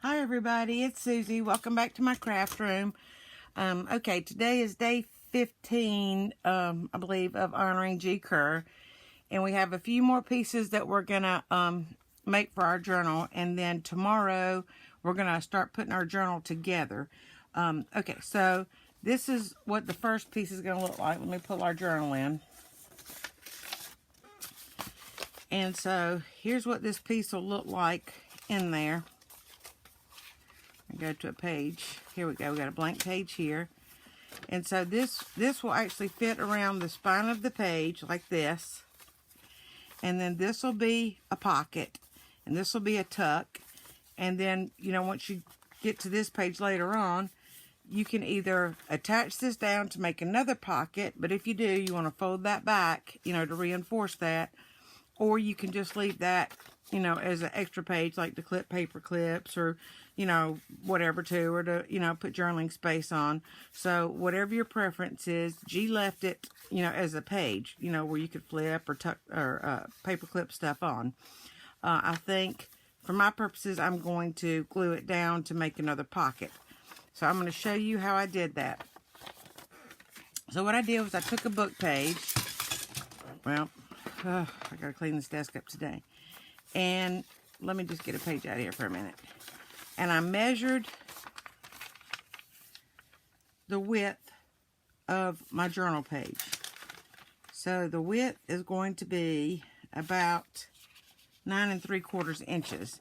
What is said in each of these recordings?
Hi everybody, it's Susie. Welcome back to my craft room. Okay, today is day 15, I believe, of honoring G. Kerr. And we have a few more pieces that we're going to make for our journal. And then tomorrow, we're going to start putting our journal together. Okay, so this is what the first piece is going to look like. Let me pull our journal in. And so, here's what this piece will look like in there. Go to a page. Here we go. We got a blank page here. And so this will actually fit around the spine of the page like this. And then this will be a pocket. And this will be a tuck. And then, you know, once you get to this page later on, you can either attach this down to make another pocket. But if you do, you want to fold that back, you know, to reinforce that. Or you can just leave that, you know, as an extra page, like to clip paper clips or, you know, whatever to, or to, you know, put journaling space on. So whatever your preference is, G left it, you know, as a page, you know, where you could flip or tuck or paper clip stuff on. I think for my purposes, I'm going to glue it down to make another pocket. So I'm going to show you how I did that. So what I did was I took a book page. Well, I gotta clean this desk up today. And let me just get a page out of here for a minute. And I measured the width of my journal page. So the width is going to be about 9 3/4 inches.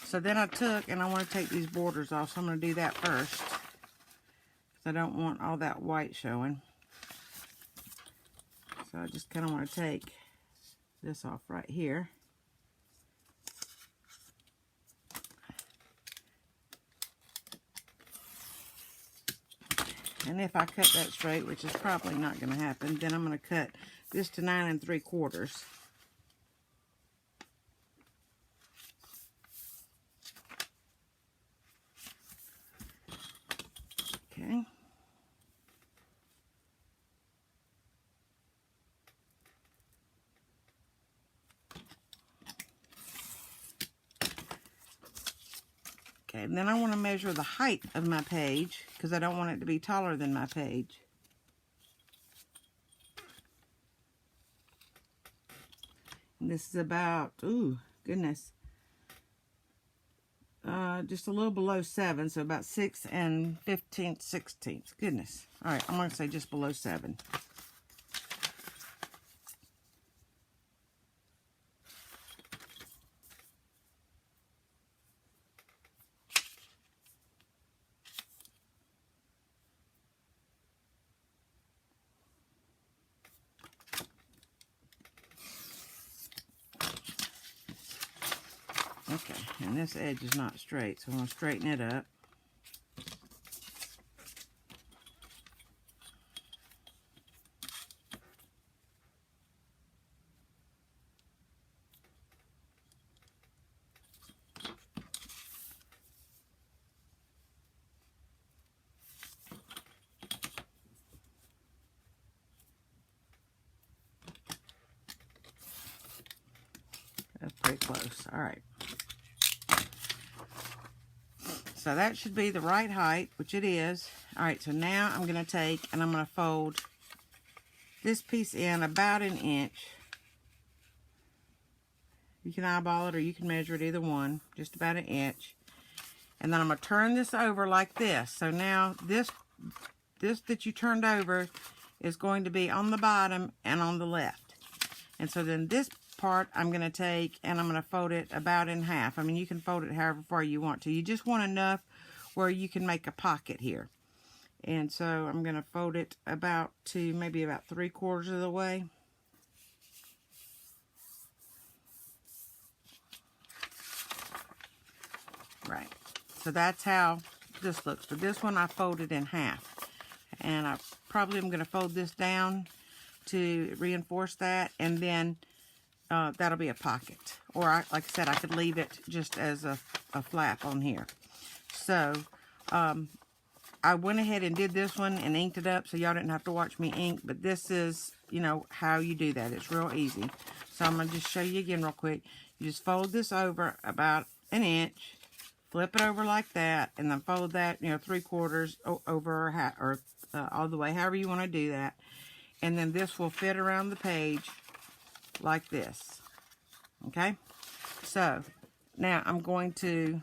So then I took, and I want to take these borders off, so I'm going to do that first, because I don't want all that white showing. So I just kind of want to take this off right here. And if I cut that straight, which is probably not going to happen, then I'm going to cut this to 9 3/4. Okay. Okay, and then I want to measure the height of my page, because I don't want it to be taller than my page. And this is about, ooh, goodness, just a little below 7, so about 6 15/16. Goodness. All right, I'm going to say just below 7. Okay, and this edge is not straight, so I'm going to straighten it up. That's pretty close. All right. So that should be the right height, which it is. All right, so now I'm going to take and I'm going to fold this piece in about 1 inch. You can eyeball it or you can measure it, either one, just about 1 inch. And then I'm going to turn this over like this. So now this that you turned over is going to be on the bottom and on the left. And so then this part I'm going to take and I'm going to fold it about in half. I mean, you can fold it however far you want to. You just want enough where you can make a pocket here. And so I'm going to fold it about to maybe about 3/4 of the way. Right. So that's how this looks. For this one, I folded in half. And I probably am going to fold this down to reinforce that. And then that'll be a pocket. Or, like I said, I could leave it just as a flap on here. So, I went ahead and did this one and inked it up so y'all didn't have to watch me ink. But this is, you know, how you do that. It's real easy. So I'm going to just show you again real quick. You just fold this over about 1 inch. flip it over like that, and then fold that, 3/4 over or all the way, however you want to do that. And then this will fit around the page like this. Okay? So, now I'm going to,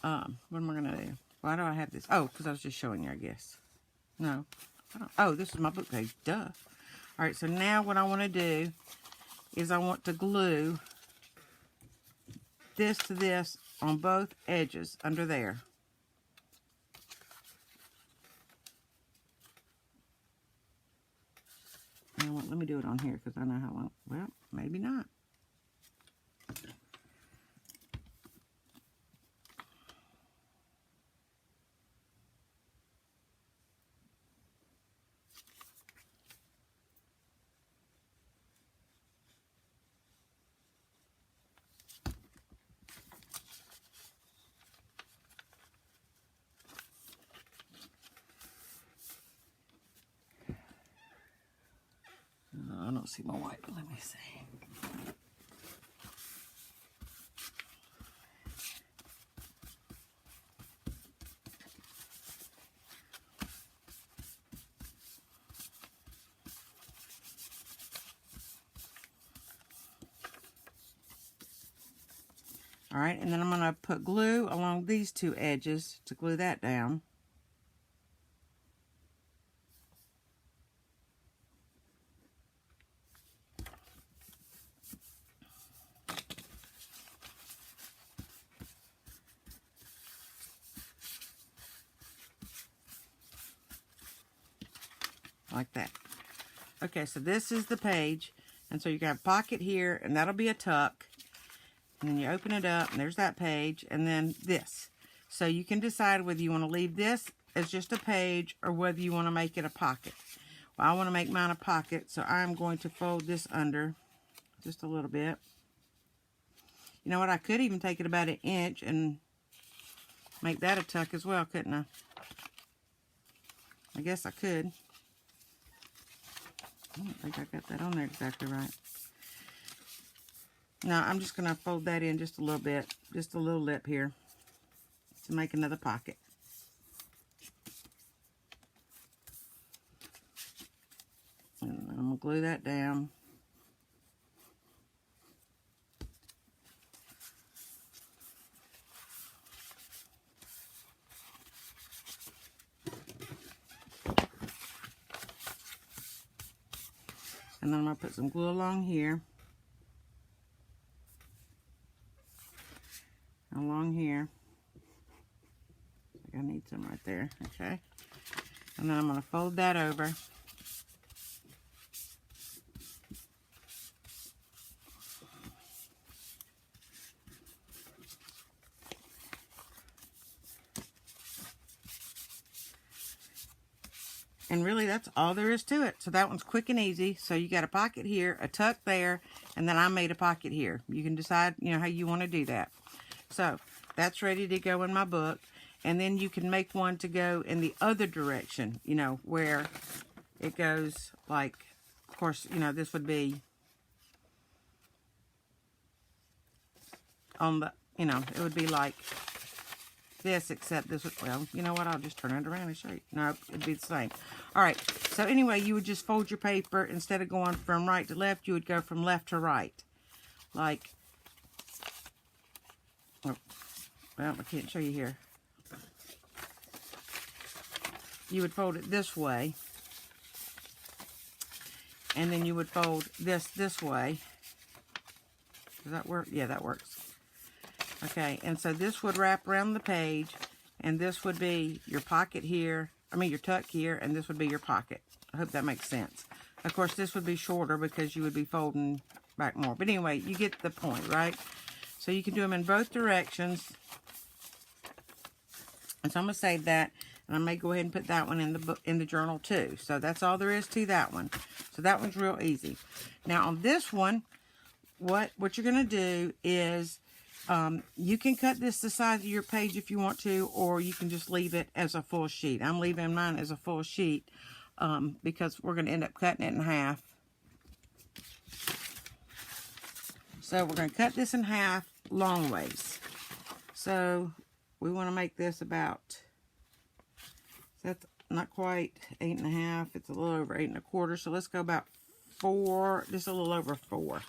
what am I going to do? Why do I have this? Oh, because I was just showing you, I guess. No. Oh, this is my book page. Duh. Alright, so now what I want to do is I want to glue this to this on both edges under there. Let me do it on here because I know how long. Well, maybe not. I don't see my white, but let me see. Alright, and then I'm going to put glue along these two edges to glue that down. Like that. Okay, so this is the page, and so you got a pocket here, and that'll be a tuck. And then you open it up, and there's that page, and then this. So you can decide whether you want to leave this as just a page or whether you want to make it a pocket. Well, I want to make mine a pocket, so I'm going to fold this under just a little bit. You know what? I could even take it about 1 inch and make that a tuck as well, couldn't I? I guess I could. I don't think I got that on there exactly right. Now, I'm just going to fold that in just a little bit, just a little lip here, to make another pocket. And I'm going to glue that down. And then I'm going to put some glue along here. Along here. I need some right there. Okay. And then I'm going to fold that over. And really, that's all there is to it. So that one's quick and easy. So you got a pocket here, a tuck there, and then I made a pocket here. You can decide, how you want to do that. So that's ready to go in my book. And then you can make one to go in the other direction, where it goes like, of course, this would be on the, it would be like this, except this would, well, you know what, I'll just turn it around and show you. No, it'd be the same. All right, so anyway, you would just fold your paper. Instead of going from right to left, you would go from left to right. Like, oh, well, I can't show you here. You would fold it this way. And then you would fold this way. Does that work? Yeah, that works. Okay, and so this would wrap around the page, and this would be your pocket here, your tuck here, and this would be your pocket. I hope that makes sense. Of course, this would be shorter because you would be folding back more. But anyway, you get the point, right? So you can do them in both directions. And so I'm going to save that, and I may go ahead and put that one in the book, in the journal too. So that's all there is to that one. So that one's real easy. Now on this one, what you're going to do is, you can cut this the size of your page if you want to, or you can just leave it as a full sheet. I'm leaving mine as a full sheet because we're going to end up cutting it in half. So we're going to cut this in half long ways. So we want to make this about, that's not quite 8.5. It's a little over 8 1/4. So let's go about 4, just a little over 4.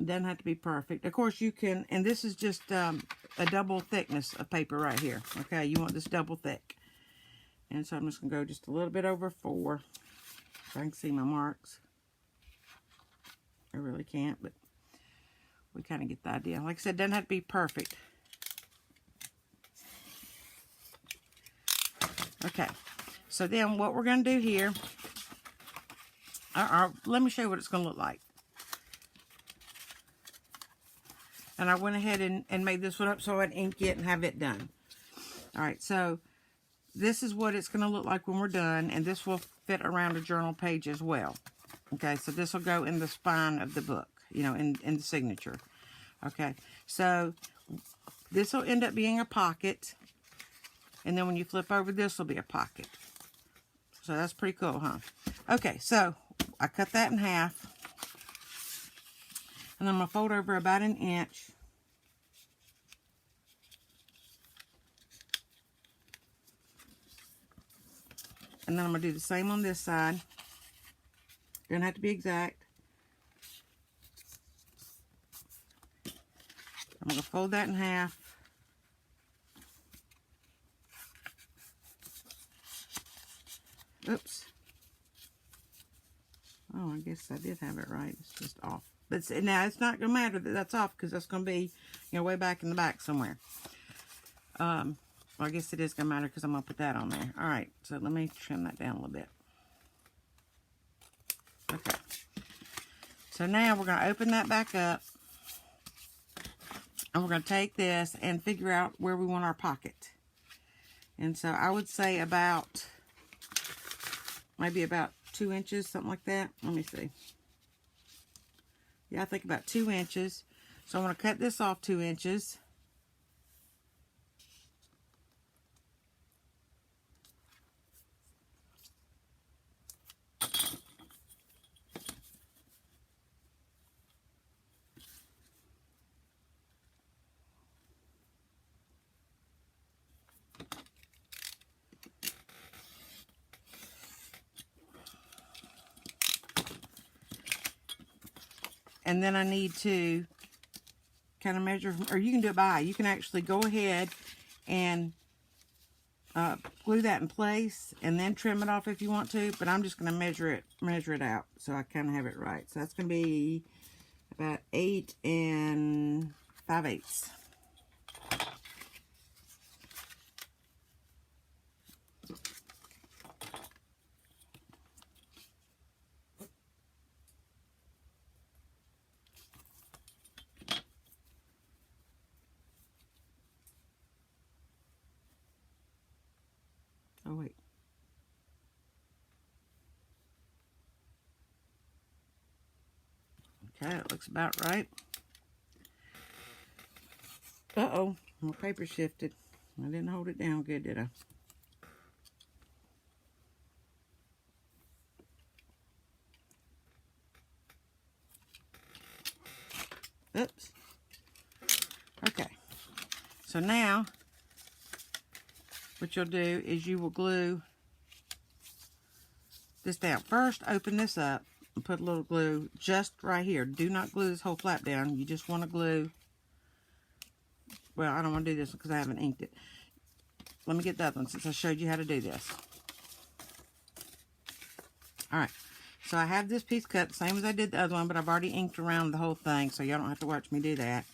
Doesn't have to be perfect. Of course you can, and this is just a double thickness of paper right here. Okay, you want this double thick. And so I'm just going to go just a little bit over 4. So I can see my marks. I really can't, but we kind of get the idea. Like I said, doesn't have to be perfect. Okay, so then what we're going to do here, let me show you what it's going to look like. And I went ahead and made this one up so I'd ink it and have it done. Alright, so this is what it's going to look like when we're done. And this will fit around a journal page as well. Okay, so this will go in the spine of the book, you know, in the signature. Okay, so this will end up being a pocket. And then when you flip over, this will be a pocket. So that's pretty cool, huh? Okay, so I cut that in half. And I'm going to fold over about 1 inch. And then I'm going to do the same on this side. Doesn't have to be exact. I'm going to fold that in half. Oops. Oh, I guess I did have it right. It's just off. But now it's not going to matter that that's off because that's going to be, you know, way back in the back somewhere. Well, I guess it is going to matter because I'm going to put that on there. All right, so let me trim that down a little bit. Okay. So now we're going to open that back up. And we're going to take this and figure out where we want our pocket. And so I would say about, maybe about 2 inches, something like that. Let me see. Yeah, I think about 2 inches. So I'm going to cut this off 2 inches. And then I need to kind of measure, or you can do it by eye. You can actually go ahead and glue that in place and then trim it off if you want to. But I'm just going to measure it out so I kind of have it right. So that's going to be about 8 5/8. Oh, wait. Okay, it looks about right. Uh-oh, my paper shifted. I didn't hold it down good, did I? Oops. Okay. So now, what you'll do is you will glue this down. First, open this up and put a little glue just right here. Do not glue this whole flap down. You just want to glue. Well, I don't want to do this because I haven't inked it. Let me get the other one since I showed you how to do this. Alright. So I have this piece cut the same as I did the other one, but I've already inked around the whole thing, so y'all don't have to watch me do that.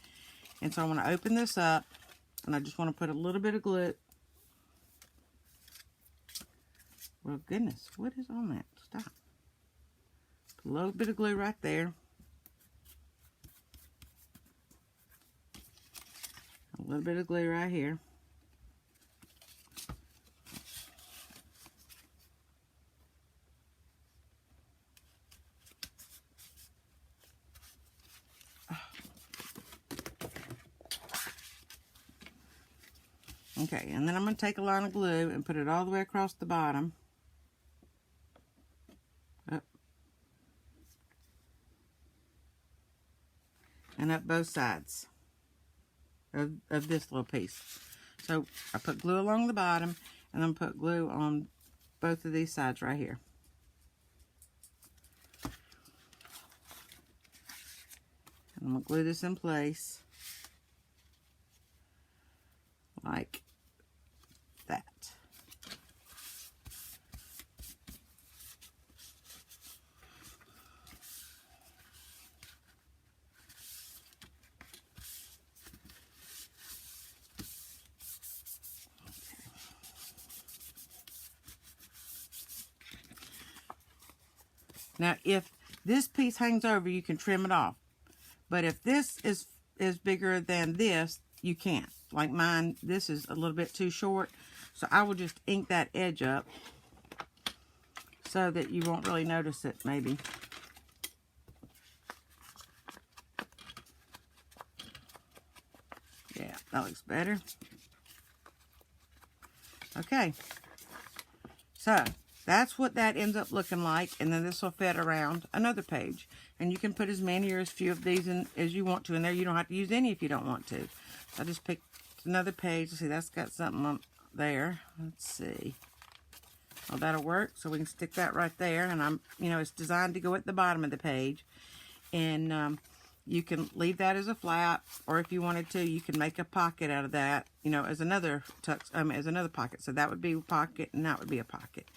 And so I want to open this up, and I just want to put a little bit of glue. Well, goodness, what is on that? Stop. Put a little bit of glue right there. A little bit of glue right here. Okay, and then I'm going to take a line of glue and put it all the way across the bottom. Up. and up both sides of this little piece. So I put glue along the bottom, and then put glue on both of these sides right here. And I'm going to glue this in place like that. Now, if this piece hangs over, you can trim it off. But if this is bigger than this, you can't. Like mine, this is a little bit too short. So I will just ink that edge up so that you won't really notice it, maybe. Yeah, that looks better. Okay. So that's what that ends up looking like, and then this will fit around another page. And you can put as many or as few of these in as you want to in there. You don't have to use any if you don't want to. So I just picked another page. See, that's got something on there. Let's see. Well, that'll work. So we can stick that right there. And it's designed to go at the bottom of the page. And you can leave that as a flap, or if you wanted to, you can make a pocket out of that. As another as another pocket. So that would be a pocket, and that would be a pocket.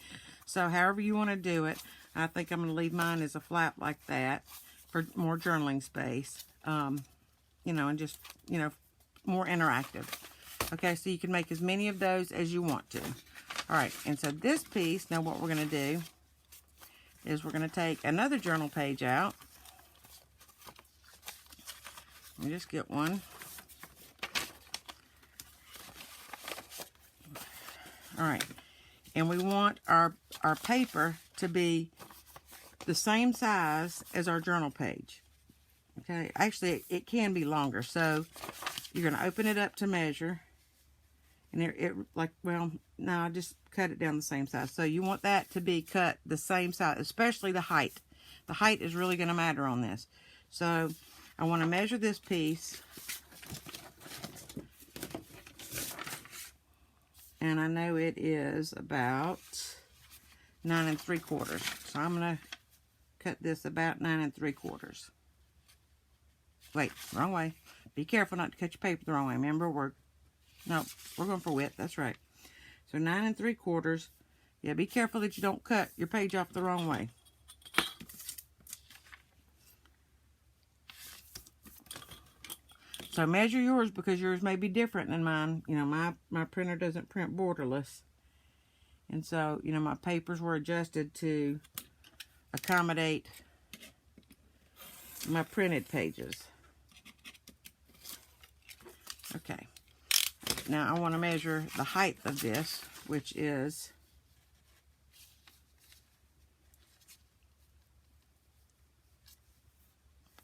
So however you want to do it, I think I'm going to leave mine as a flap like that for more journaling space. And just, more interactive. Okay, so you can make as many of those as you want to. All right, and so this piece, now what we're going to do is we're going to take another journal page out. Let me just get one. All right. And we want our paper to be the same size as our journal page. Okay, actually it can be longer. So you're going to open it up to measure. And I just cut it down the same size. So you want that to be cut the same size, especially the height. The height is really going to matter on this. So I want to measure this piece. And I know it is about 9 3/4. So I'm going to cut this about 9 3/4. Wait, wrong way. Be careful not to cut your paper the wrong way. Remember, we're going for width. That's right. So 9 3/4. Yeah, be careful that you don't cut your page off the wrong way. So measure yours, because yours may be different than mine. My printer doesn't print borderless. And so, my papers were adjusted to accommodate my printed pages. Okay. Now I want to measure the height of this, which is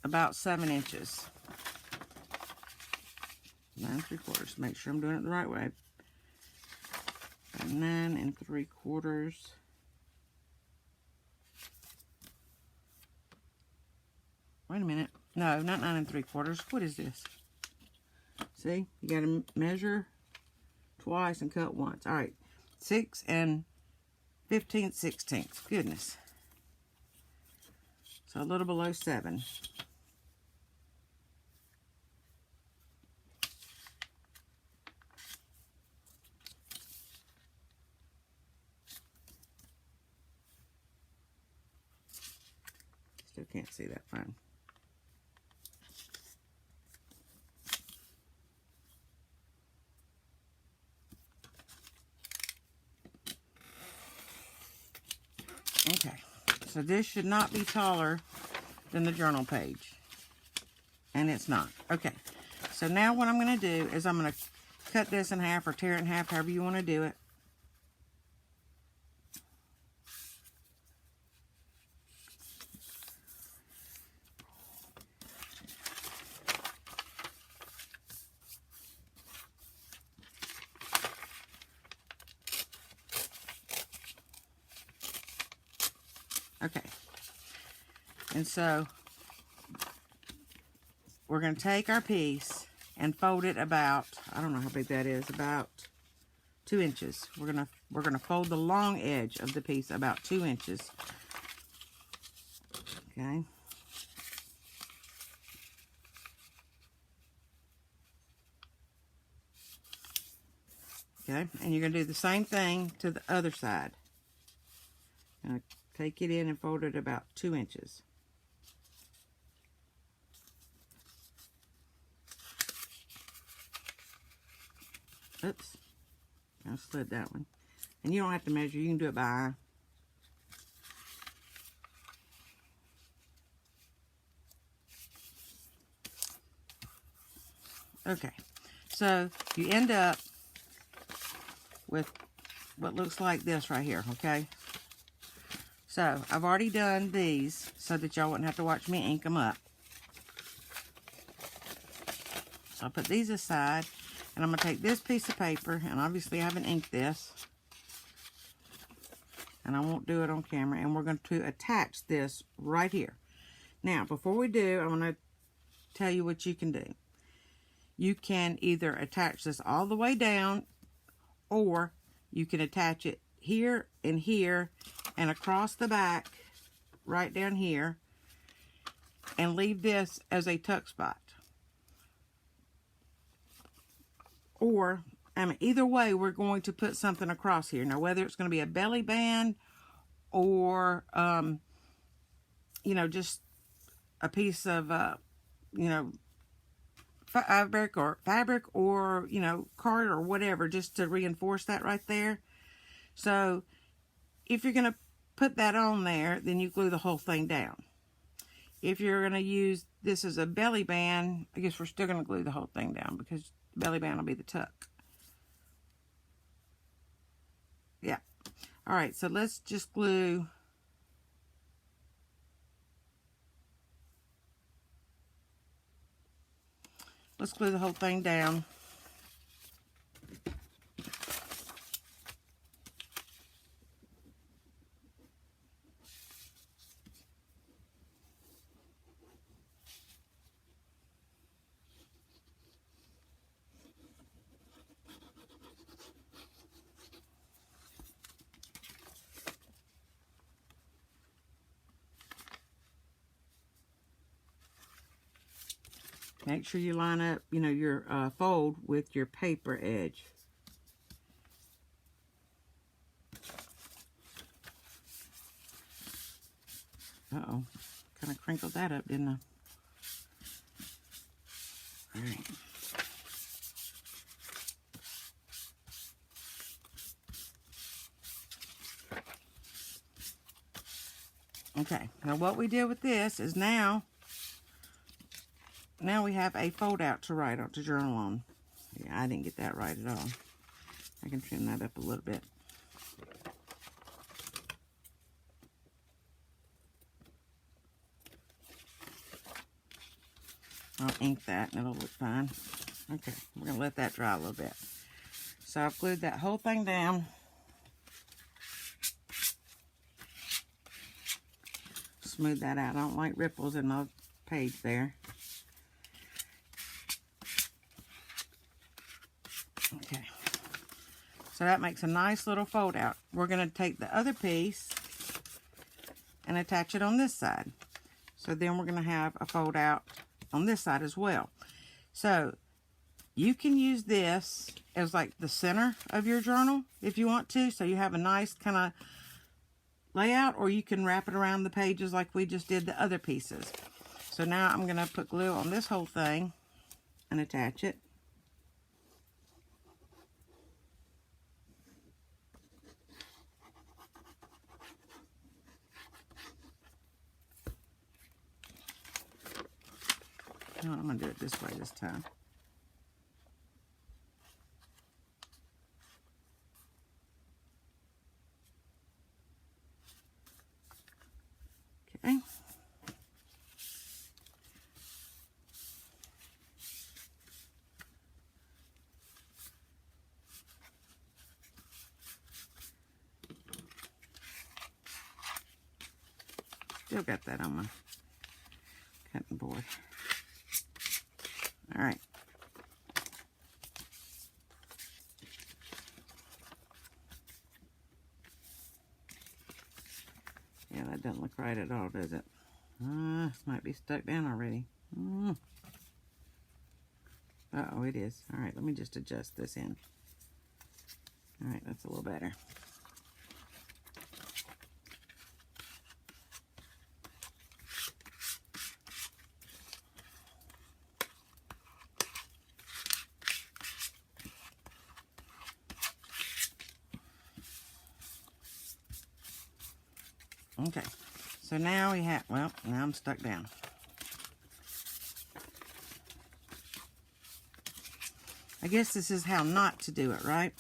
about 7 inches. 9 3/4. Make sure I'm doing it the right way. 9 3/4. Wait a minute. No, not 9 3/4. What is this? See, you got to measure twice and cut once. All right, 6 15/16. Goodness. So a little below 7. Still can't see that fine. Okay, so this should not be taller than the journal page. And it's not. Okay, so now what I'm going to do is I'm going to cut this in half or tear it in half, however you want to do it. Okay, and so we're going to take our piece and fold it about, I don't know how big that is, about 2 inches. We're gonna fold the long edge of the piece about 2 inches. Okay. Okay, and you're gonna do the same thing to the other side. Now take it in and fold it about 2 inches. Oops, I slid that one. And you don't have to measure, you can do it by eye. Okay, so you end up with what looks like this right here, okay? So I've already done these so that y'all wouldn't have to watch me ink them up. So I'll put these aside. And I'm going to take this piece of paper, and obviously I haven't inked this, and I won't do it on camera, and we're going to attach this right here. Now, before we do, I want to tell you what you can do. You can either attach this all the way down, or you can attach it here and here, and across the back, right down here, and leave this as a tuck spot. Or, either way, we're going to put something across here. Now, whether it's going to be a belly band or, you know, just a piece of, you know, fabric or, you know, card or whatever, just to reinforce that right there. So, if you're going to put that on there, then you glue the whole thing down. If you're going to use this as a belly band, I guess we're still going to glue the whole thing down because the belly band will be the tuck. Yeah. All right, so let's just glue. Let's glue the whole thing down. Make sure you line up, you know, your fold with your paper edge. Uh-oh. Kind of crinkled that up, didn't I? All right. Okay. Now what we did with this is now we have a fold out to write on, to journal on. Yeah, I didn't get that right at all. I can trim that up a little bit. I'll ink that and it'll look fine. Okay, we're going to let that dry a little bit. So I've glued that whole thing down. Smooth that out. I don't like ripples in the page there. Okay. So that makes a nice little fold out. We're going to take the other piece and attach it on this side. So then we're going to have a fold out on this side as well. So you can use this as like the center of your journal if you want to. So you have a nice kind of layout, or you can wrap it around the pages like we just did the other pieces. So now I'm going to put glue on this whole thing and attach it. No, I'm going to do it this way this time. Okay. Still got that on my cutting board. All right. Yeah, that doesn't look right at all, does it? Might be stuck down already. Uh-oh, it is. All right, let me just adjust this in. All right, that's a little better. Okay, so now we have, well, now I'm stuck down. I guess this is how not to do it, right?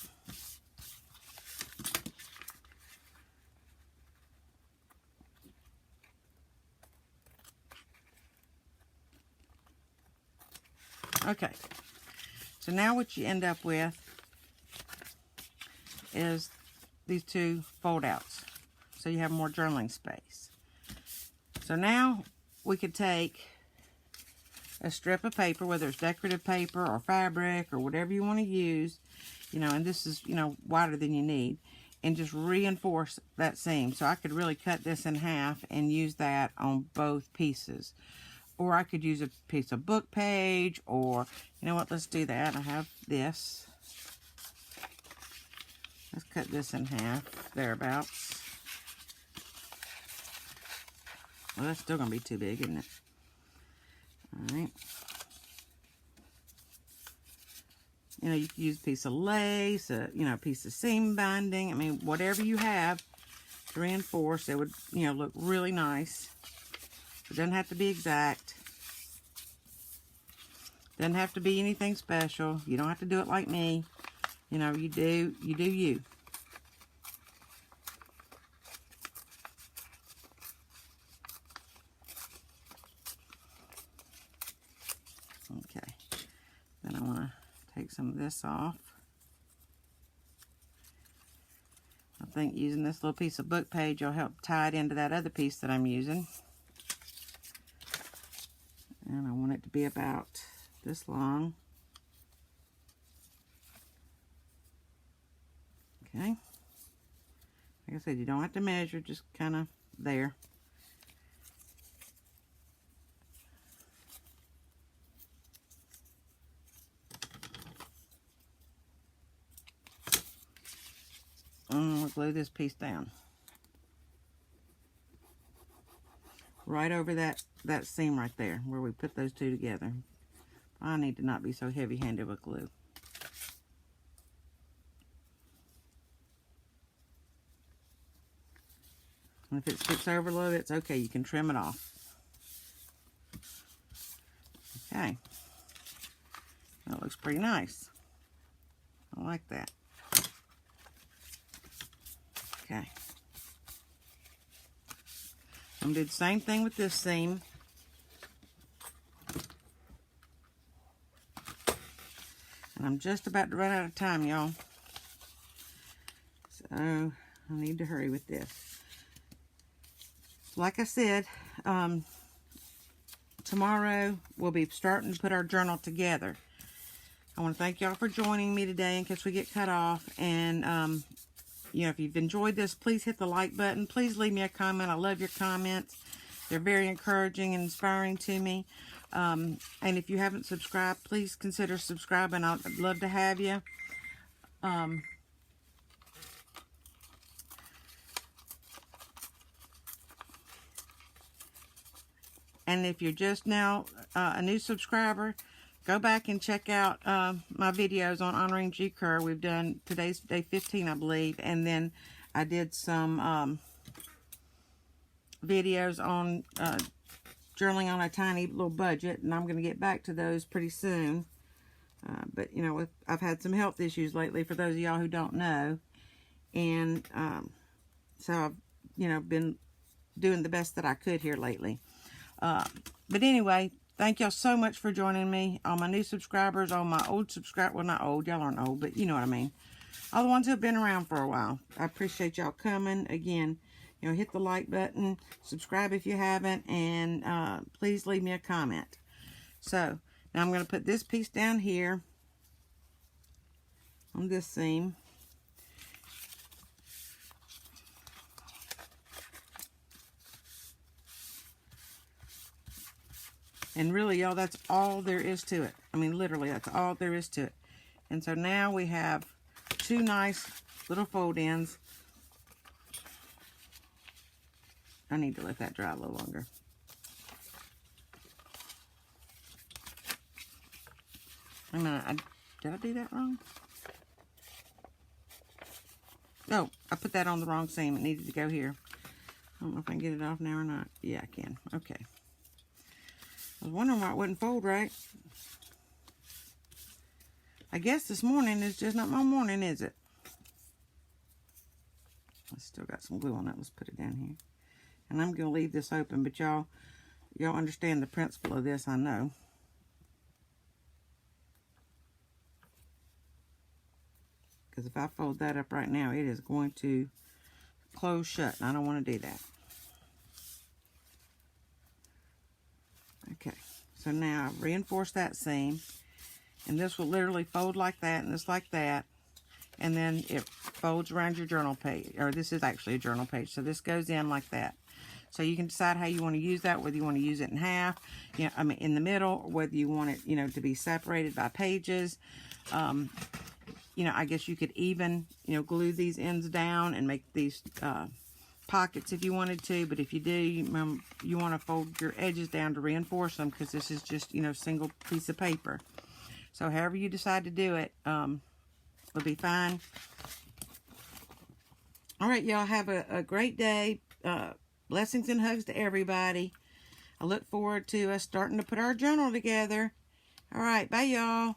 Okay, so now what you end up with is these two fold outs. So you have more journaling space. So now we could take a strip of paper, whether it's decorative paper or fabric or whatever you want to use, you know, and this is, you know, wider than you need, and just reinforce that seam. So I could really cut this in half and use that on both pieces. Or I could use a piece of book page, or, you know what, let's do that. I have this. Let's cut this in half, thereabouts. Well, that's still going to be too big, isn't it? All right. You know, you can use a piece of lace, you know, a piece of seam binding. I mean, whatever you have to reinforce, it would, you know, look really nice. It doesn't have to be exact. Doesn't have to be anything special. You don't have to do it like me. You know, you do you. Okay. Then I want to take some of this off. I think using this little piece of book page will help tie it into that other piece that I'm using. And I want it to be about this long. Okay. Like I said, you don't have to measure, just kind of there. And we'll glue this piece down. Right over that seam right there, where we put those two together. I need to not be so heavy-handed with glue. And if it sticks over a little bit, it's okay. You can trim it off. Okay. That looks pretty nice. I like that. Okay. I'm going to do the same thing with this seam. And I'm just about to run out of time, y'all. So, I need to hurry with this. Like I said, tomorrow we'll be starting to put our journal together. I want to thank y'all for joining me today in case we get cut off. And, you know, if you've enjoyed this, please hit the like button. Please leave me a comment. I love your comments. They're very encouraging and inspiring to me. And if you haven't subscribed, please consider subscribing. I'd love to have you. And if you're just now a new subscriber, go back and check out my videos on honoring G. Kerr. We've done, today's day 15, I believe. And then I did some videos on journaling on a tiny little budget. And I'm going to get back to those pretty soon. But, you know, I've had some health issues lately, for those of y'all who don't know. And so I've, you know, been doing the best that I could here lately. But anyway, thank y'all so much for joining me. All my new subscribers, all my old subscribers, well, not old, y'all aren't old, but you know what I mean. All the ones who have been around for a while. I appreciate y'all coming. Again, you know, hit the like button, subscribe if you haven't, and please leave me a comment. So, Now I'm going to put this piece down here on this seam. And really, y'all, that's all there is to it. I mean, literally, that's all there is to it. And so now we have two nice little fold ends. I need to let that dry a little longer. Wait a minute, did I do that wrong? Oh, I put that on the wrong seam. It needed to go here. I don't know if I can get it off now or not. Yeah, I can. Okay. I was wondering why it wouldn't fold right. I guess this morning is just not my morning, is it? I still got some glue on that. Let's put it down here. And I'm going to leave this open, but y'all understand the principle of this, I know. Because if I fold that up right now, it is going to close shut, and I don't want to do that. Okay, so now I've reinforced that seam, and this will literally fold like that, and this like that, and then it folds around your journal page, or this is actually a journal page, so this goes in like that. So you can decide how you want to use that, whether you want to use it in half, you know, I mean in the middle, or whether you want it, you know, to be separated by pages. You know, I guess you could even, you know, glue these ends down and make these pockets if you wanted to. But if you do, you want to fold your edges down to reinforce them, because this is just, you know, single piece of paper. So however you decide to do it, will be fine. All right, y'all, have a great day. Blessings and hugs to everybody. I look forward to us starting to put our journal together. All right, bye, y'all.